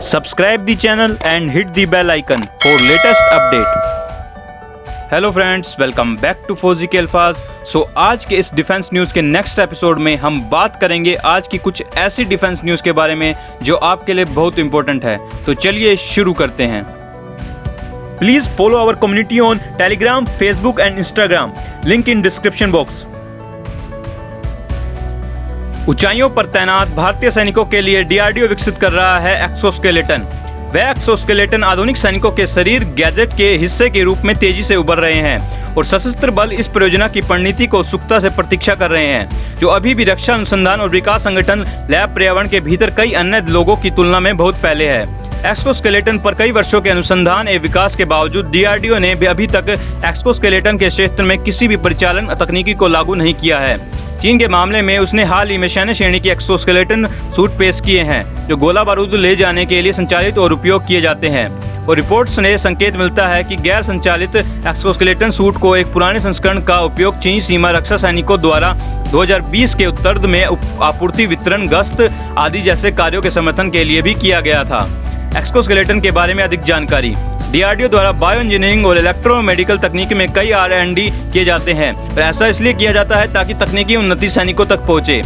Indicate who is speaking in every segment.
Speaker 1: Subscribe the channel and hit the bell icon for latest update. Hello friends, welcome back to फौजी के अल्फाज। आज के इस डिफेंस न्यूज़ के नेक्स्ट एपिसोड में हम बात करेंगे आज की कुछ ऐसी डिफेंस न्यूज़ के बारे में जो आपके लिए बहुत इंपॉर्टेंट है। तो चलिए शुरू करते हैं। Please follow our community on Telegram, Facebook and Instagram, link in description box. ऊंचाइयों पर तैनात भारतीय सैनिकों के लिए डीआरडीओ विकसित कर रहा है एक्सोस्केलेटन। वह एक्सोस्केलेटन आधुनिक सैनिकों के शरीर गैजेट के हिस्से के रूप में तेजी से उभर रहे हैं और सशस्त्र बल इस परियोजना की परिणति को उत्सुकता से प्रतीक्षा कर रहे हैं, जो अभी भी रक्षा अनुसंधान और विकास संगठन लैब पर्यावरण के भीतर कई अन्य लोगों की तुलना में बहुत पहले है। एक्सोस्केलेटन पर कई वर्षों के अनुसंधान एवं विकास के बावजूद डीआरडीओ ने भी अभी तक एक्सोस्केलेटन के क्षेत्र में किसी भी परिचालन तकनीकी को लागू नहीं किया है। चीन के मामले में उसने हाल ही में सैन्य श्रेणी की एक्सोस्केलेटन सूट पेश किए हैं, जो गोला बारूद ले जाने के लिए संचालित और उपयोग किए जाते हैं। और रिपोर्ट्स ने संकेत मिलता है कि गैर संचालित एक्सोस्केलेटन सूट को एक पुराने संस्करण का उपयोग चीनी सीमा रक्षा सैनिकों द्वारा 2020 के उत्तरार्ध में आपूर्ति, वितरण, गश्त आदि जैसे कार्यों के समर्थन के लिए भी किया गया था। एक्सोस्केलेटन के बारे में अधिक जानकारी। डीआरडीओ द्वारा बायो इंजीनियरिंग और इलेक्ट्रोमेडिकल तकनीक में कई R&D किए जाते हैं और ऐसा इसलिए किया जाता है ताकि तकनीकी उन्नति सैनिकों तक पहुंचे।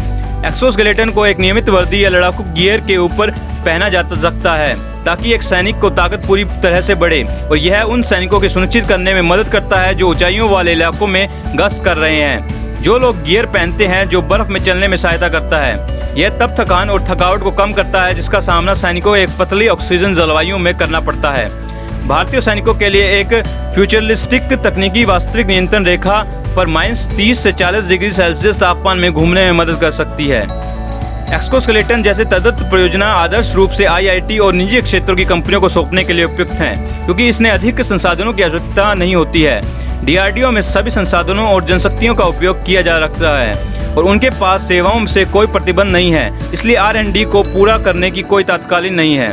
Speaker 1: एक्सोस्केलेटन को एक नियमित वर्दी या लड़ाकू गियर के ऊपर पहना जा सकता है ताकि एक सैनिक को ताकत पूरी तरह से बढ़े, और यह उन सैनिकों को सुनिश्चित करने में मदद करता है जो ऊंचाइयों वाले इलाकों में गश्त कर रहे हैं। जो लोग गियर पहनते हैं जो बर्फ में चलने में सहायता करता है। यह तब थकान और थकावट को कम करता है जिसका सामना सैनिकों को एक पतली ऑक्सीजन जलवायु में करना पड़ता है। भारतीय सैनिकों के लिए एक फ्यूचरिस्टिक तकनीकी वास्तविक नियंत्रण रेखा पर -30 से 40 डिग्री सेल्सियस तापमान में घूमने में मदद कर सकती है। एक्सोस्केलेटन जैसे तदर्थ परियोजना आदर्श रूप से IIT और निजी क्षेत्रों की कंपनियों को सौंपने के लिए उपयुक्त हैं, क्योंकि इसने अधिक संसाधनों की आवश्यकता नहीं होती है। डीआरडीओ में सभी संसाधनों और जनशक्तियों का उपयोग किया जा रहा है और उनके पास सेवाओं से कोई प्रतिबंध नहीं है, इसलिए R&D को पूरा करने की कोई तात्कालिक नहीं है।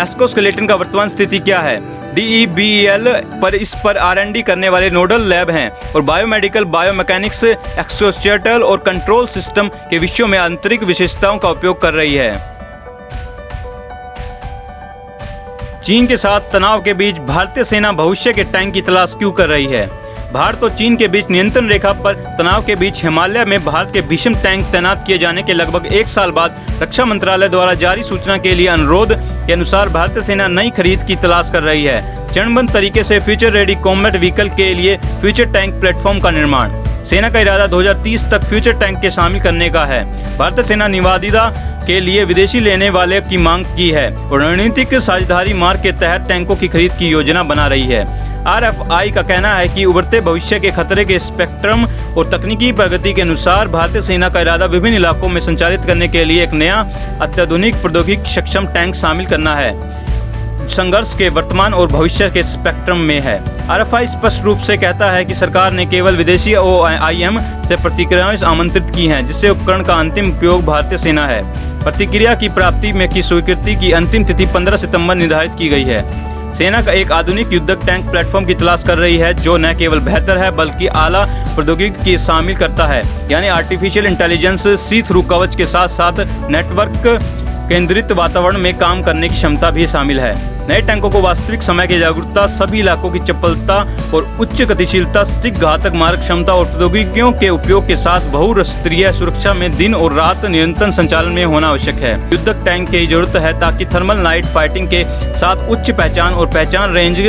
Speaker 1: एक्सोस्केलेटन का वर्तमान स्थिति क्या है? DEBEL पर इस पर R&D करने वाले नोडल लैब हैं और बायोमेडिकल, बायोमैकेनिक्स, एक्सोस्केलेटल और कंट्रोल सिस्टम के विषयों में आंतरिक विशेषताओं का उपयोग कर रही है। चीन के साथ तनाव के बीच भारतीय सेना भविष्य के टैंक की तलाश क्यों कर रही है? भारत और चीन के बीच नियंत्रण रेखा पर तनाव के बीच हिमालय में भारत के भीषण टैंक तैनात किए जाने के लगभग 1 साल बाद रक्षा मंत्रालय द्वारा जारी सूचना के लिए अनुरोध के अनुसार भारतीय सेना नई खरीद की तलाश कर रही है। चरणबद्ध तरीके से फ्यूचर रेडी कॉम्बैट व्हीकल के लिए फ्यूचर टैंक प्लेटफॉर्म का निर्माण। सेना का इरादा 2030 तक फ्यूचर टैंक के शामिल करने का है। भारतीय सेना निवादिदा के लिए विदेशी लेने वाले की मांग की है और रणनीतिक साझेदारी मार्ग के तहत टैंकों की खरीद की योजना बना रही है। RFI का कहना है कि उभरते भविष्य के खतरे के स्पेक्ट्रम और तकनीकी प्रगति के अनुसार भारतीय सेना का इरादा विभिन्न इलाकों में संचालित करने के लिए एक नया अत्याधुनिक प्रौद्योगिकी सक्षम टैंक शामिल करना है, संघर्ष के वर्तमान और भविष्य के स्पेक्ट्रम में है। RFI स्पष्ट रूप से कहता है कि सरकार ने केवल विदेशी OIM से प्रतिक्रियाएं आमंत्रित की हैं, जिससे उपकरण का अंतिम उपयोग भारतीय सेना है। प्रतिक्रिया की प्राप्ति में की स्वीकृति की अंतिम तिथि 15 सितंबर निर्धारित की गई है। सेना का एक आधुनिक युद्धक टैंक प्लेटफॉर्म की तलाश कर रही है जो न केवल बेहतर है बल्कि आला प्रौद्योगिकी शामिल करता है, यानी आर्टिफिशियल इंटेलिजेंस, सी थ्रू कवच के साथ साथ नेटवर्क केंद्रित वातावरण में काम करने की क्षमता भी शामिल है। नए टैंकों को वास्तविक समय की जागरूकता, सभी इलाकों की चपलता और उच्च गतिशीलता, सटीक घातक मारक क्षमता और प्रौद्योगिकियों के उपयोग के साथ बहुस्तरीय सुरक्षा में दिन और रात निरंतर संचालन में होना आवश्यक है। युद्धक टैंक की जरूरत है ताकि थर्मल नाइट फाइटिंग के साथ उच्च पहचान और पहचान रेंज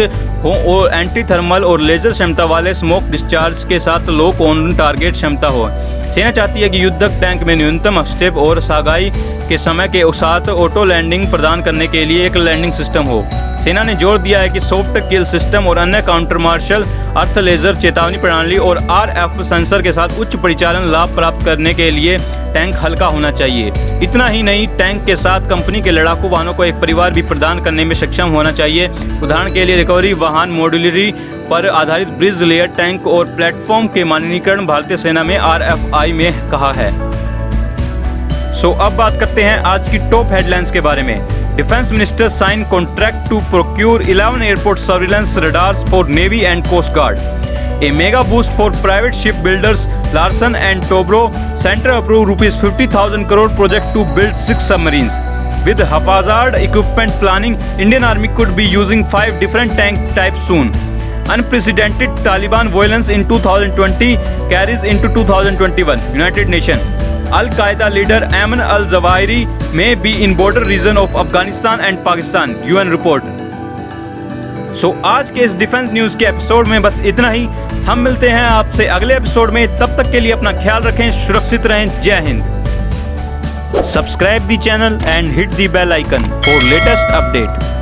Speaker 1: हो और एंटी थर्मल और लेजर क्षमता वाले स्मोक डिस्चार्ज के साथ लो ऑन टारगेट क्षमता हो। सेना चाहती है कि युद्धक टैंक में न्यूनतम हस्तक्षेप और सागाई के समय के साथ ऑटो लैंडिंग प्रदान करने के लिए एक लैंडिंग सिस्टम हो। सेना ने जोर दिया है कि सॉफ्ट किल सिस्टम और अन्य काउंटर मार्शल अर्थ लेजर चेतावनी प्रणाली और RF सेंसर के साथ उच्च परिचालन लाभ प्राप्त करने के लिए टैंक हल्का होना चाहिए। इतना ही नहीं, टैंक के साथ कंपनी के लड़ाकू वाहनों को एक परिवार भी प्रदान करने में सक्षम होना चाहिए। उदाहरण के लिए रिकवरी वाहन, मॉड्यूलरी पर आधारित ब्रिज लेयर टैंक और प्लेटफॉर्म के मानकीकरण भारतीय सेना में RFI में कहा है। अब बात करते हैं आज की टॉप हेडलाइंस के बारे में। Defence minister sign contract to procure 11 airport surveillance radars for navy and coast guard. A mega boost for private ship builders Larsen and Toubro. Center approved rupees 50,000 crore project to build 6 submarines. With haphazard equipment planning, Indian Army could be using 5 different tank types soon. Unprecedented Taliban violence in 2020 carries into 2021. United Nations. Al-Qaeda leader Ayman al-Zawahiri may be in border region of Afghanistan and Pakistan. UN report. आज के इस defence news के episode में बस इतना ही। हम मिलते हैं आपसे अगले एपिसोड में। तब तक के लिए अपना ख्याल रखें, सुरक्षित रहें। जय Hind. Subscribe the channel and hit the bell icon for latest update.